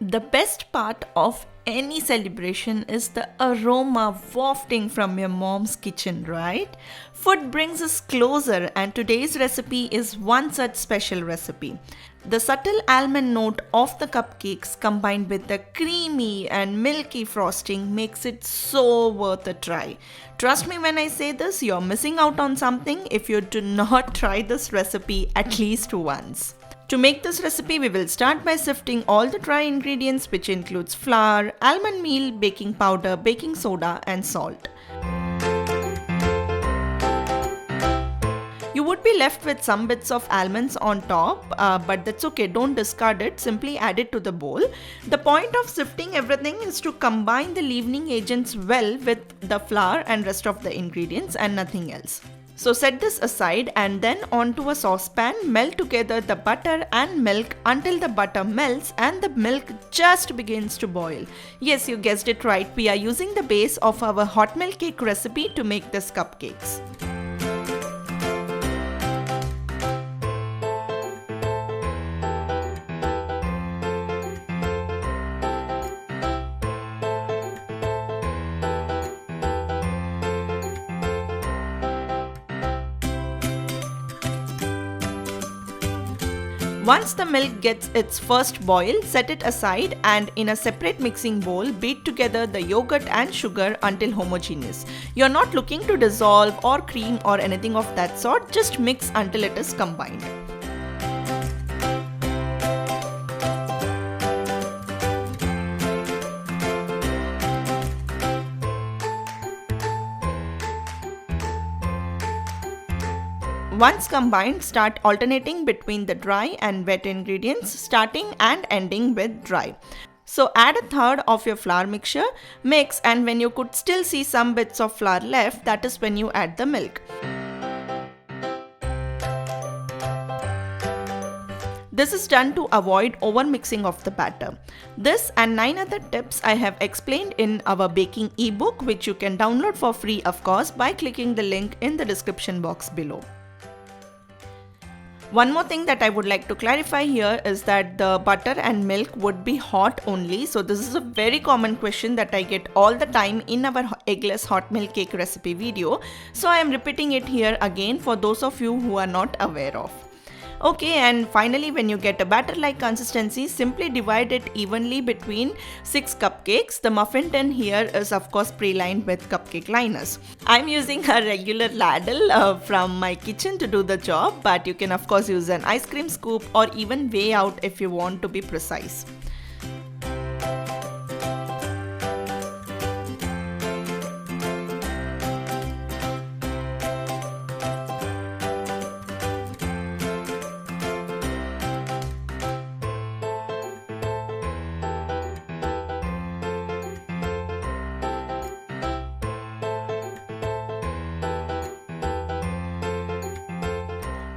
The best part of any celebration is the aroma wafting from your mom's kitchen, right? Food brings us closer, and today's recipe is one such special recipe. The subtle almond note of the cupcakes combined with the creamy and milky frosting makes it so worth a try. Trust me when I say this, you're missing out on something if you do not try this recipe at least once. To make this recipe, we will start by sifting all the dry ingredients, which includes flour, almond meal, baking powder, baking soda and salt. You would be left with some bits of almonds on top, but that's okay, don't discard it, simply add it to the bowl. The point of sifting everything is to combine the leavening agents well with the flour and rest of the ingredients and nothing else. So set this aside and then onto a saucepan, melt together the butter and milk until the butter melts and the milk just begins to boil. Yes, you guessed it right, we are using the base of our hot milk cake recipe to make this cupcakes. Once the milk gets its first boil, set it aside and in a separate mixing bowl, beat together the yogurt and sugar until homogeneous. You're not looking to dissolve or cream or anything of that sort, just mix until it is combined. Once combined, start alternating between the dry and wet ingredients, starting and ending with dry. So add a third of your flour mixture, mix, and when you could still see some bits of flour left, that is when you add the milk. This is done to avoid over mixing of the batter. This and 9 other tips I have explained in our baking ebook, which you can download for free of course by clicking the link in the description box below. One more thing that I would like to clarify here is that the butter and milk would be hot only. So this is a very common question that I get all the time in our eggless hot milk cake recipe video. So I am repeating it here again for those of you who are not aware of. Okay, and finally when you get a batter-like consistency, simply divide it evenly between 6 cupcakes. The muffin tin here is of course pre-lined with cupcake liners. I'm using a regular ladle from my kitchen to do the job, but you can of course use an ice cream scoop or even weigh out if you want to be precise.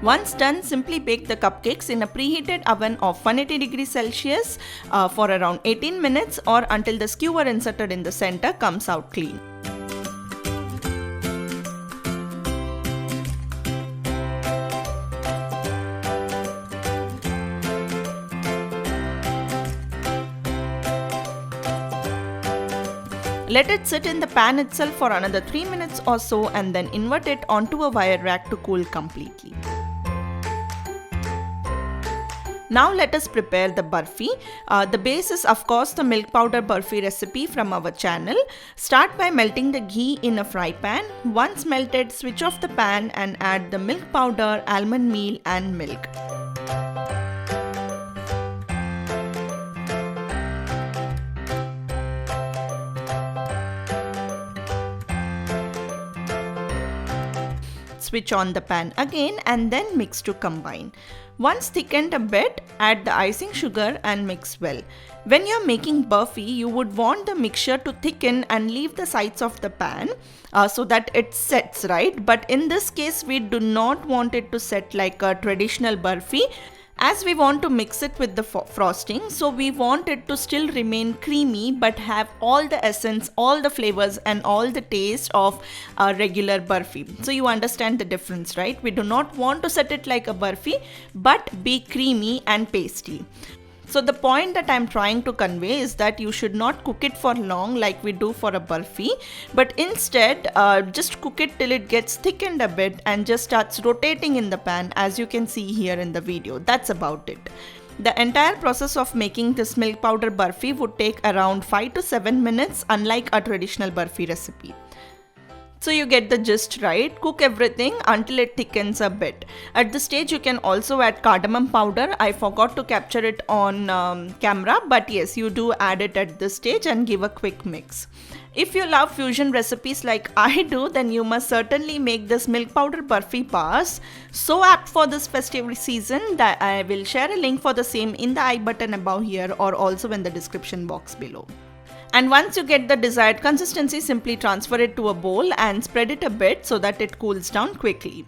Once done, simply bake the cupcakes in a preheated oven of 180 degrees Celsius for around 18 minutes or until the skewer inserted in the center comes out clean. Let it sit in the pan itself for another 3 minutes or so and then invert it onto a wire rack to cool completely. Now let us prepare the burfi. The base is of course the milk powder burfi recipe from our channel. Start by melting the ghee in a fry pan. Once melted, switch off the pan and add the milk powder, almond meal and milk. Switch on the pan again and then mix to combine. Once thickened a bit, add the icing sugar and mix well. When you are making burfi, you would want the mixture to thicken and leave the sides of the pan so that it sets, right? But in this case, we do not want it to set like a traditional burfi, as we want to mix it with the frosting. So we want it to still remain creamy but have all the essence, all the flavors and all the taste of a regular burfi. So you understand the difference, right? We do not want to set it like a burfi but be creamy and pasty. So the point that I'm trying to convey is that you should not cook it for long like we do for a burfi, but instead just cook it till it gets thickened a bit and just starts rotating in the pan, as you can see here in the video. That's about it. The entire process of making this milk powder burfi would take around 5 to 7 minutes, unlike a traditional burfi recipe. So you get the gist, right? Cook everything until it thickens a bit. At this stage you can also add cardamom powder. I forgot to capture it on camera, but yes, you do add it at this stage and give a quick mix. If you love fusion recipes like I do, then you must certainly make this milk powder burfi bars. So apt for this festive season that I will share a link for the same in the I button above here or also in the description box below. And once you get the desired consistency, simply transfer it to a bowl and spread it a bit so that it cools down quickly.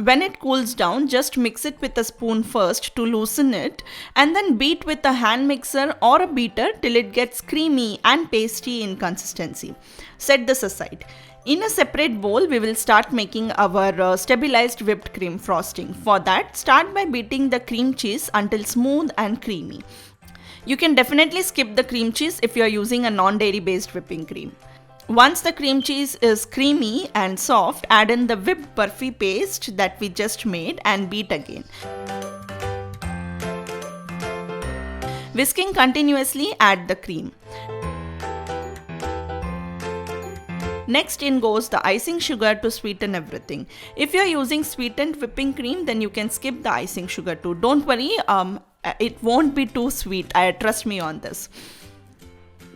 When it cools down, just mix it with a spoon first to loosen it and then beat with a hand mixer or a beater till it gets creamy and pasty in consistency. Set this aside. In a separate bowl, we will start making our stabilized whipped cream frosting. For that, start by beating the cream cheese until smooth and creamy. You can definitely skip the cream cheese if you are using a non-dairy based whipping cream. Once the cream cheese is creamy and soft, add in the whipped burfi paste that we just made and beat again. Whisking continuously, add the cream. Next in goes the icing sugar to sweeten everything. If you are using sweetened whipping cream, then you can skip the icing sugar too. Don't worry, it won't be too sweet. Trust me on this.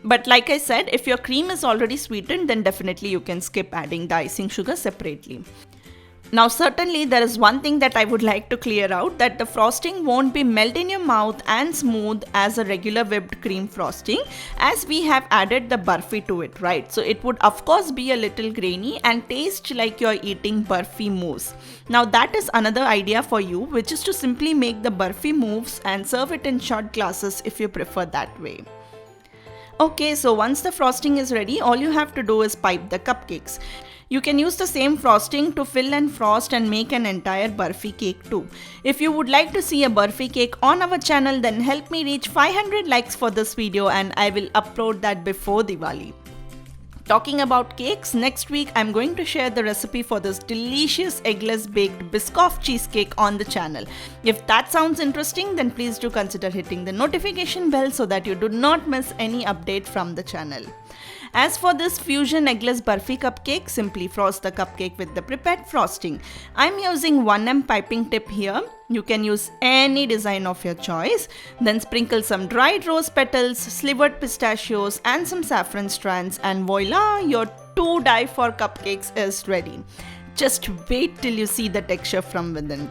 But like I said, if your cream is already sweetened, then definitely you can skip adding the icing sugar separately. Now certainly there is one thing that I would like to clear out, that the frosting won't be melt in your mouth and smooth as a regular whipped cream frosting, as we have added the burfi to it, right? So it would of course be a little grainy and taste like you're eating burfi mousse. Now that is another idea for you, which is to simply make the burfi mousse and serve it in shot glasses if you prefer that way. Okay, so once the frosting is ready, all you have to do is pipe the cupcakes. You can use the same frosting to fill and frost and make an entire burfi cake too. If you would like to see a burfi cake on our channel, then help me reach 500 likes for this video and I will upload that before Diwali. Talking about cakes, next week I'm going to share the recipe for this delicious eggless baked Biscoff cheesecake on the channel. If that sounds interesting, then please do consider hitting the notification bell so that you do not miss any update from the channel. As for this fusion eggless burfi cupcake, simply frost the cupcake with the prepared frosting. I'm using 1mm piping tip here. You can use any design of your choice. Then sprinkle some dried rose petals, slivered pistachios and some saffron strands, and voila, your to die for cupcakes is ready. Just wait till you see the texture from within.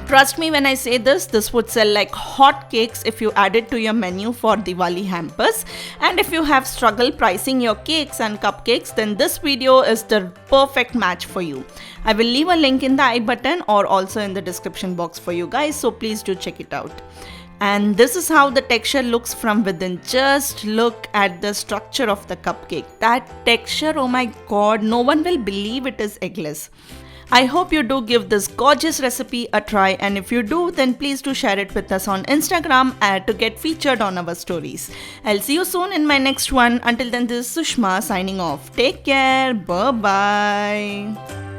Trust me when I say this would sell like hot cakes if you add it to your menu for Diwali hampers. And if you have struggled pricing your cakes and cupcakes, then this video is the perfect match for you. I will leave a link in the I button or also in the description box for you guys, so please do check it out. And this is how the texture looks from within. Just look at the structure of the cupcake. That texture, oh my god, no one will believe it is eggless. I hope you do give this gorgeous recipe a try, and if you do, then please do share it with us on Instagram to get featured on our stories. I'll see you soon in my next one. Until then, this is Sushma signing off. Take care. Bye-bye.